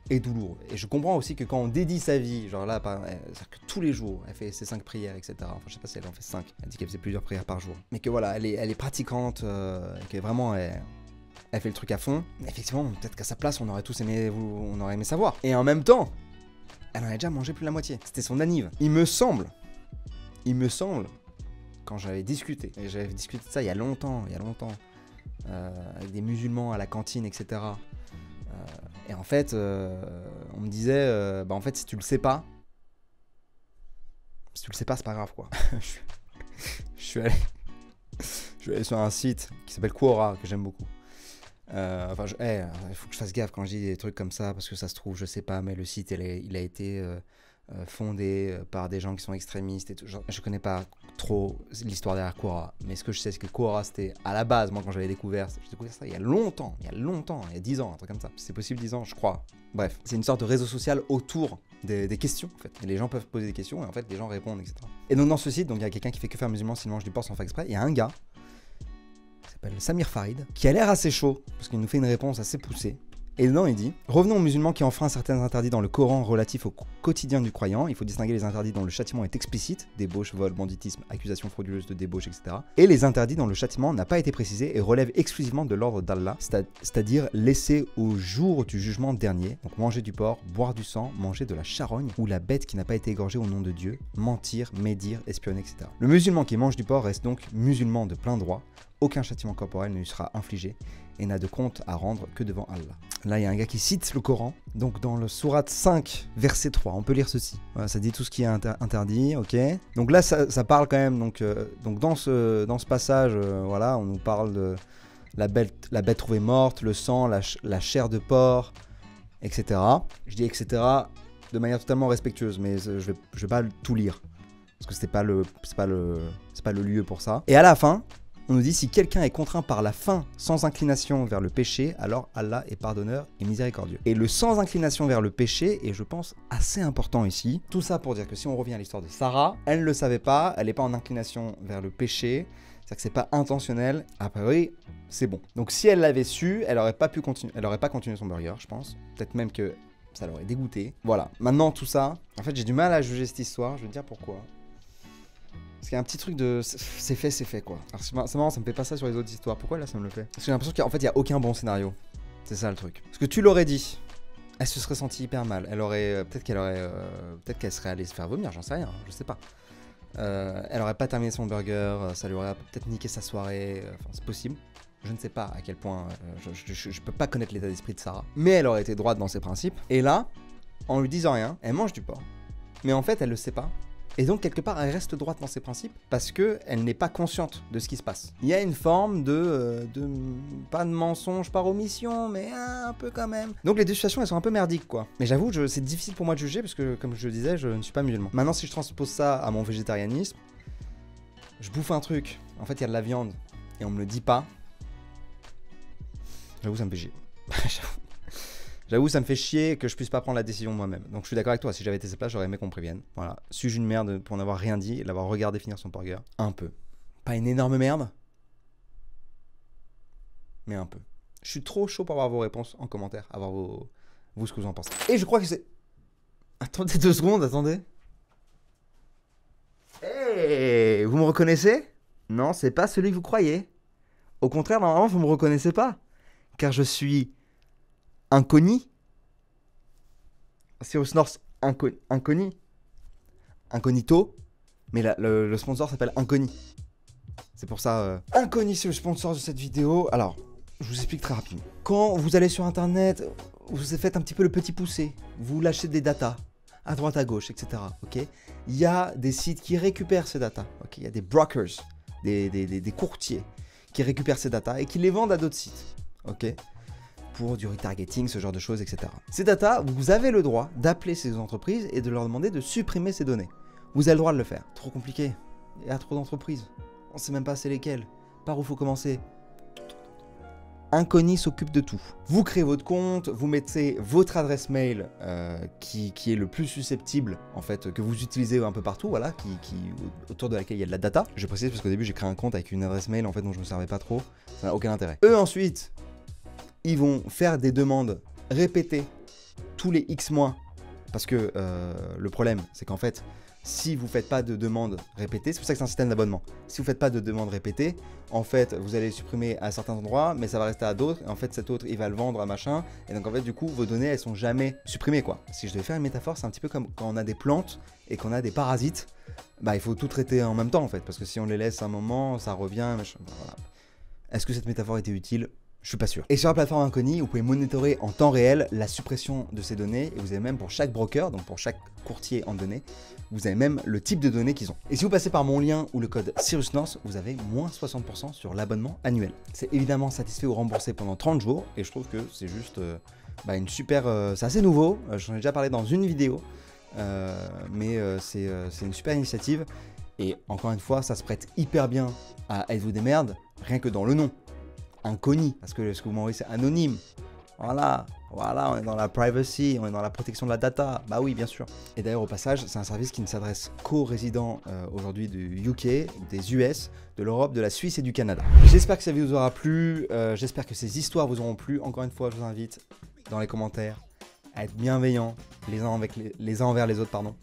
et douloureux. Et je comprends aussi que quand on dédie sa vie, genre là, c'est-à-dire que tous les jours, elle fait ses 5 prières, etc. Enfin, je sais pas si elle en fait 5. Elle dit qu'elle faisait plusieurs prières par jour. Mais que voilà, elle est pratiquante, que vraiment, elle fait le truc à fond. Mais effectivement, peut-être qu'à sa place, on aurait aimé savoir. Et en même temps, elle en a déjà mangé plus de la moitié. C'était son anniv. Il me semble quand j'avais discuté, et j'avais discuté de ça il y a longtemps, avec des musulmans à la cantine, etc. Et en fait, on me disait, bah en fait, si tu le sais pas, c'est pas grave, quoi. je suis allé sur un site qui s'appelle Quora, que j'aime beaucoup. Enfin, il faut que je fasse gaffe quand je dis des trucs comme ça, parce que ça se trouve, je sais pas, mais le site, il a été fondé par des gens qui sont extrémistes et tout. Je connais pas trop l'histoire derrière Quora, mais ce que je sais, c'est que Quora, c'était à la base, moi, quand j'ai découvert ça il y a longtemps, il y a 10 ans, un truc comme ça. C'est possible 10 ans, je crois. Bref, c'est une sorte de réseau social autour des questions, en fait. Et les gens peuvent poser des questions, et en fait, les gens répondent, etc. Et donc, dans ce site, il y a quelqu'un qui fait que faire musulman s'il mange du porc sans faire exprès. Il y a un gars qui s'appelle Samir Farid, qui a l'air assez chaud, parce qu'il nous fait une réponse assez poussée. Et dedans, il dit « Revenons aux musulmans qui enfreignent certains interdits dans le Coran relatifs au quotidien du croyant. Il faut distinguer les interdits dont le châtiment est explicite, débauche, vol, banditisme, accusation frauduleuse de débauche, etc. Et les interdits dont le châtiment n'a pas été précisé et relève exclusivement de l'ordre d'Allah, c'est-à-dire laisser au jour du jugement dernier, donc manger du porc, boire du sang, manger de la charogne ou la bête qui n'a pas été égorgée au nom de Dieu, mentir, médire, espionner, etc. Le musulman qui mange du porc reste donc musulman de plein droit. Aucun châtiment corporel ne lui sera infligé et n'a de compte à rendre que devant Allah. » Là, il y a un gars qui cite le Coran, donc dans le sourate 5, verset 3, on peut lire ceci. Voilà, ça dit tout ce qui est interdit, ok. Donc là, ça parle quand même, donc dans ce passage, voilà, on nous parle de la bête trouvée morte, le sang, la chair de porc, etc. Je dis etc. de manière totalement respectueuse, mais je vais pas tout lire, parce que c'est pas le lieu pour ça. Et à la fin, on nous dit si quelqu'un est contraint par la faim sans inclination vers le péché, alors Allah est pardonneur et miséricordieux. Et le sans inclination vers le péché est, je pense, assez important ici. Tout ça pour dire que si on revient à l'histoire de Sarah, elle ne le savait pas, elle n'est pas en inclination vers le péché, c'est-à-dire que c'est pas intentionnel. A priori, c'est bon. Donc si elle l'avait su, elle aurait pas continué son burger, je pense. Peut-être même que ça l'aurait dégoûté. Voilà. Maintenant tout ça, en fait, j'ai du mal à juger cette histoire. Je vais te dire pourquoi. Parce qu'il y a un petit truc de... c'est fait quoi. Alors c'est marrant, ça me fait pas ça sur les autres histoires. Pourquoi là ça me le fait? Parce que j'ai l'impression qu'en fait il n'y a aucun bon scénario. C'est ça le truc. Parce que tu l'aurais dit, elle se serait sentie hyper mal. Elle aurait... peut-être qu'elle serait allée se faire vomir, j'en sais rien, je sais pas. Elle aurait pas terminé son burger, ça lui aurait peut-être niqué sa soirée. Enfin c'est possible. Je ne sais pas à quel point... je peux pas connaître l'état d'esprit de Sarah. Mais elle aurait été droite dans ses principes. Et là, en lui disant rien, elle mange du porc. Mais en fait elle le sait pas. Et donc, quelque part, elle reste droite dans ses principes parce qu'elle n'est pas consciente de ce qui se passe. Il y a une forme pas de mensonge par omission, mais un peu quand même. Donc, les deux situations, elles sont un peu merdiques, quoi. Mais j'avoue, c'est difficile pour moi de juger parce que, comme je le disais, je ne suis pas musulman. Maintenant, si je transpose ça à mon végétarianisme, je bouffe un truc. En fait, il y a de la viande et on me le dit pas. J'avoue, ça me fait chier. J'avoue, ça me fait chier que je puisse pas prendre la décision moi-même. Donc je suis d'accord avec toi, si j'avais été à sa place, j'aurais aimé qu'on me prévienne. Voilà, suis-je une merde pour n'avoir rien dit et l'avoir regardé finir son burger? Un peu. Pas une énorme merde, mais un peu. Je suis trop chaud pour avoir vos réponses en commentaire, avoir vous ce que vous en pensez. Et je crois que c'est... Attendez 2 secondes, attendez. Hey, vous me reconnaissez? Non, c'est pas celui que vous croyez. Au contraire, normalement, vous me reconnaissez pas. Car je suis... Inconnu. Cirrus North Inconnu. Incognito. Mais le sponsor s'appelle Inconnu. C'est pour ça. Inconnu, c'est le sponsor de cette vidéo. Alors, je vous explique très rapidement. Quand vous allez sur internet, vous faites un petit peu le petit poussé. Vous lâchez des datas à droite, à gauche, etc. Ok. Il y a des sites qui récupèrent ces datas. Ok. Il y a des brokers, des courtiers qui récupèrent ces datas et qui les vendent à d'autres sites. Ok. Pour du retargeting, ce genre de choses, etc. Ces data, vous avez le droit d'appeler ces entreprises et de leur demander de supprimer ces données. Vous avez le droit de le faire. Trop compliqué. Il y a trop d'entreprises. On sait même pas c'est lesquelles. Par où faut commencer. Inconnu s'occupe de tout. Vous créez votre compte, vous mettez votre adresse mail qui est le plus susceptible, en fait, que vous utilisez un peu partout, voilà, autour de laquelle il y a de la data. Je précise parce qu'au début j'ai créé un compte avec une adresse mail en fait dont je me servais pas trop. Ça n'a aucun intérêt. Eux ensuite, ils vont faire des demandes répétées tous les X mois. Parce que le problème, c'est qu'en fait, si vous ne faites pas de demandes répétées, c'est pour ça que c'est un système d'abonnement. Si vous ne faites pas de demandes répétées, en fait, vous allez supprimer à certains endroits, mais ça va rester à d'autres. Et en fait, cet autre, il va le vendre à machin. Et donc, en fait, du coup, vos données, elles sont jamais supprimées, quoi. Si je devais faire une métaphore, c'est un petit peu comme quand on a des plantes et qu'on a des parasites. bah il faut tout traiter en même temps en fait, parce que si on les laisse un moment, ça revient, machin, voilà. Est-ce que cette métaphore était utile? Je suis pas sûr. Et sur la plateforme Incogni, vous pouvez monitorer en temps réel la suppression de ces données, et vous avez même pour chaque broker, donc pour chaque courtier en données, vous avez même le type de données qu'ils ont. Et si vous passez par mon lien ou le code SiriusNorth, vous avez moins 60% sur l'abonnement annuel. C'est évidemment satisfait ou remboursé pendant 30 jours, et je trouve que c'est juste une super... c'est assez nouveau, j'en ai déjà parlé dans une vidéo, mais c'est une super initiative, et encore une fois, ça se prête hyper bien à Êtes-vous des merdes, rien que dans le nom. Incogni, parce que ce que vous m'envoyez c'est anonyme. Voilà, on est dans la privacy, on est dans la protection de la data. Bah oui, bien sûr. Et d'ailleurs, au passage, c'est un service qui ne s'adresse qu'aux résidents aujourd'hui du UK, des US, de l'Europe, de la Suisse et du Canada. J'espère que ça vous aura plu, j'espère que ces histoires vous auront plu. Encore une fois, je vous invite dans les commentaires à être bienveillants les uns envers les autres, pardon.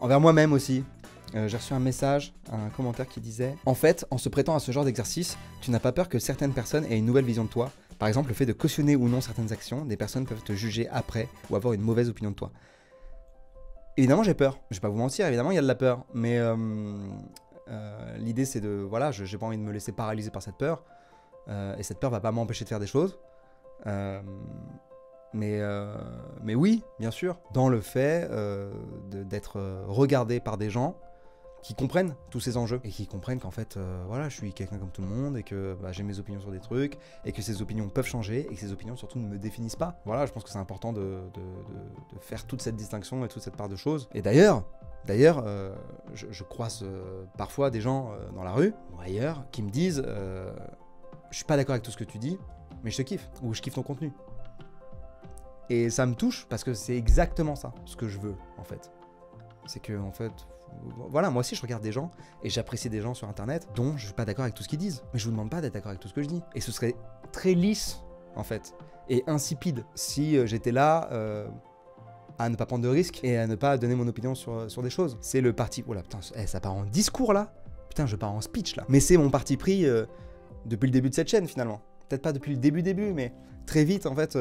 Envers moi-même aussi. J'ai reçu un message, un commentaire qui disait « En fait, en se prêtant à ce genre d'exercice, tu n'as pas peur que certaines personnes aient une nouvelle vision de toi. Par exemple, le fait de cautionner ou non certaines actions, des personnes peuvent te juger après ou avoir une mauvaise opinion de toi. » Évidemment, j'ai peur. Je vais pas vous mentir, évidemment, il y a de la peur. Mais l'idée, c'est de... Voilà, j'ai pas envie de me laisser paralyser par cette peur. Et cette peur va pas m'empêcher de faire des choses. Mais oui, bien sûr, dans le fait d'être regardé par des gens qui comprennent tous ces enjeux et qui comprennent qu'en fait, voilà, je suis quelqu'un comme tout le monde et que j'ai mes opinions sur des trucs et que ces opinions peuvent changer et que ces opinions surtout ne me définissent pas. Voilà, je pense que c'est important de faire toute cette distinction et toute cette part de choses. Et d'ailleurs, je croise parfois des gens dans la rue ou ailleurs qui me disent je suis pas d'accord avec tout ce que tu dis, mais je te kiffe ou je kiffe ton contenu. Et ça me touche parce que c'est exactement ça, ce que je veux en fait. C'est que en fait, voilà, moi aussi je regarde des gens et j'apprécie des gens sur internet dont je suis pas d'accord avec tout ce qu'ils disent. Mais je vous demande pas d'être d'accord avec tout ce que je dis. Et ce serait très lisse en fait et insipide si j'étais là à ne pas prendre de risques et à ne pas donner mon opinion sur des choses. C'est le parti... Oh là putain, ça part en discours là. Putain, je pars en speech là. Mais c'est mon parti pris depuis le début de cette chaîne finalement. Peut-être pas depuis le début, mais très vite en fait.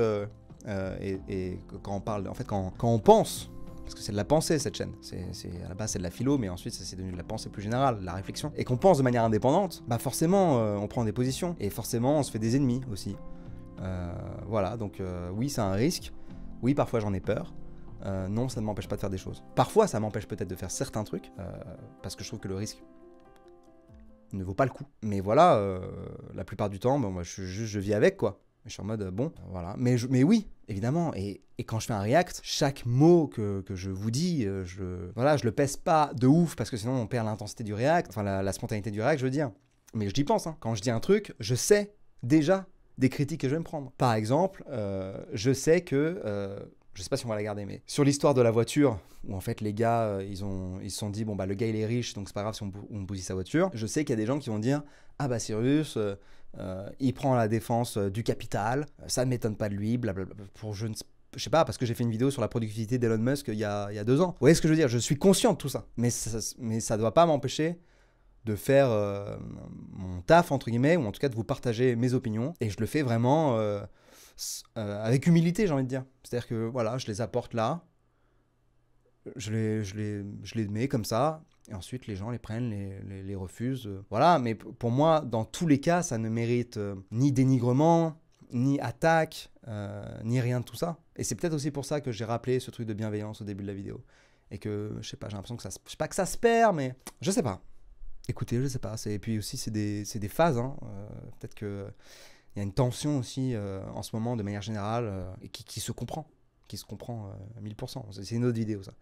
Et quand on parle, en fait, quand on pense, parce que c'est de la pensée cette chaîne, à la base c'est de la philo, mais ensuite ça c'est devenu de la pensée plus générale, de la réflexion, et qu'on pense de manière indépendante, bah forcément on prend des positions, et forcément on se fait des ennemis aussi. Voilà, donc oui c'est un risque, oui parfois j'en ai peur, non ça ne m'empêche pas de faire des choses. Parfois ça m'empêche peut-être de faire certains trucs, parce que je trouve que le risque ne vaut pas le coup. Mais voilà, la plupart du temps, moi je vis avec quoi. Je suis en mode, bon, voilà. Mais oui, évidemment. Et quand je fais un react, chaque mot que je vous dis, je le pèse pas de ouf, parce que sinon on perd l'intensité du react, enfin la spontanéité du react, je veux dire. Mais j'y pense, hein. Quand je dis un truc, je sais déjà des critiques que je vais me prendre. Par exemple, je sais que... je sais pas si on va la garder, mais sur l'histoire de la voiture, où en fait les gars, ils se sont dit, bon bah le gars il est riche, donc c'est pas grave si on bousille sa voiture. Je sais qu'il y a des gens qui vont dire, ah bah Cyrus, il prend la défense du capital, ça ne m'étonne pas de lui, blablabla, pour je sais pas, parce que j'ai fait une vidéo sur la productivité d'Elon Musk il y a 2 ans. Vous voyez ce que je veux dire? Je suis conscient de tout ça, mais ça doit pas m'empêcher de faire mon taf, entre guillemets, ou en tout cas de vous partager mes opinions, et je le fais vraiment... avec humilité, j'ai envie de dire. C'est-à-dire que voilà, je les apporte là, je les mets comme ça, et ensuite les gens les prennent, les refusent. Voilà, mais pour moi, dans tous les cas, ça ne mérite ni dénigrement, ni attaque, ni rien de tout ça. Et c'est peut-être aussi pour ça que j'ai rappelé ce truc de bienveillance au début de la vidéo. Et que, je sais pas, j'ai l'impression que ça, je sais pas que ça se perd, mais je sais pas. Écoutez, je sais pas. Et puis aussi, c'est des phases, hein. Peut-être que... Il y a une tension aussi en ce moment de manière générale et qui se comprend. Qui se comprend 1000%. C'est une autre vidéo ça.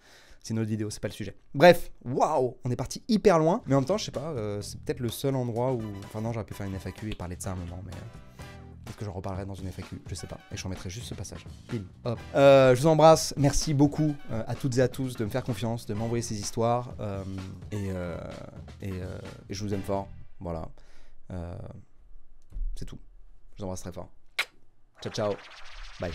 C'est une autre vidéo, c'est pas le sujet. Bref, waouh, on est parti hyper loin. Mais en même temps, je sais pas, c'est peut-être le seul endroit où... Enfin non, j'aurais pu faire une FAQ et parler de ça à un moment, mais... peut-être que j'en reparlerai dans une FAQ, je sais pas. Et je remettrai juste ce passage. Pile, hop. Je vous embrasse. Merci beaucoup à toutes et à tous de me faire confiance, de m'envoyer ces histoires. Et je vous aime fort. Voilà. C'est tout. Je vous embrasse très fort. Ciao, ciao. Bye.